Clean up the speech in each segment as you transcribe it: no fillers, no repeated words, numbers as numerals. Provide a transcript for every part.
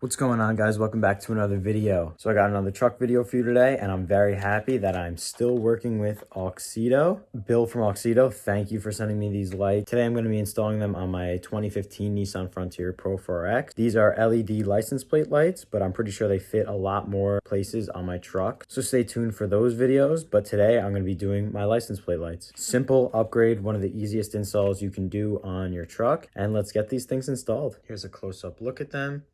What's going on, guys? Welcome back to another video. So I got another truck video for you today, and I'm very happy that I'm still working with Auxito. Bill from Auxito, thank you for sending me these lights. Today I'm going to be installing them on my 2015 Nissan Frontier Pro 4X. These are LED license plate lights, but I'm pretty sure they fit a lot more places on my truck. So stay tuned for those videos, but today I'm going to be doing my license plate lights. Simple upgrade, one of the easiest installs you can do on your truck, and let's get these things installed. Here's a close-up look at them.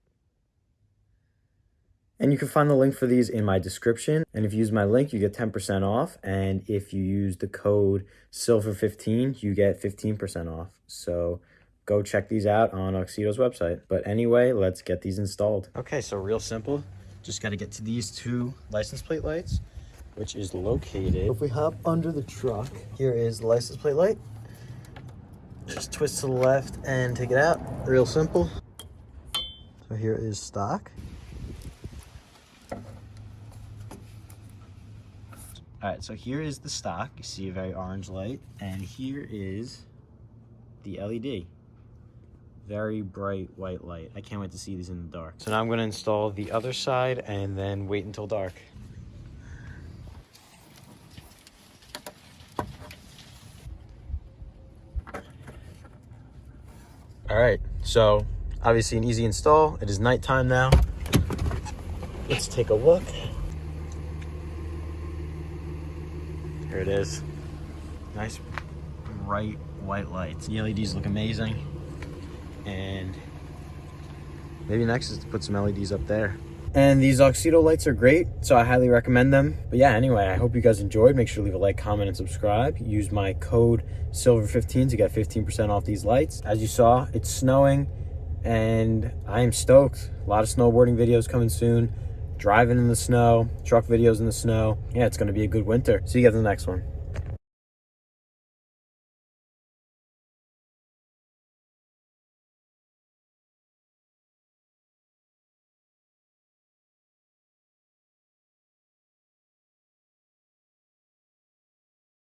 And you can find the link for these in my description. And if you use my link, you get 10% off. And if you use the code SILVER15, you get 15% off. So go check these out on Auxito's website. But anyway, let's get these installed. Okay, so real simple. Just got to get to these two license plate lights, which is located. If we hop under the truck, here is the license plate light. Just twist to the left and take it out. Real simple. So here is stock. All right, so here is the stock. You see a very orange light, and here is the LED. Very bright white light. I can't wait to see these in the dark. So now I'm going to install the other side and then wait until dark. All right, so obviously an easy install. It is nighttime now. Let's take a look. Here it is. Nice bright white lights. The LEDs look amazing. And maybe next is to put some LEDs up there. And these Auxito lights are great, so I highly recommend them. But yeah, anyway, I hope you guys enjoyed. Make sure to leave a like, comment, and subscribe. Use my code SILVER15 to get 15% off these lights. As you saw, it's snowing, and I am stoked. A lot of snowboarding videos coming soon. Driving in the snow, truck videos in the snow. Yeah, it's going to be a good winter. See you guys in the next one.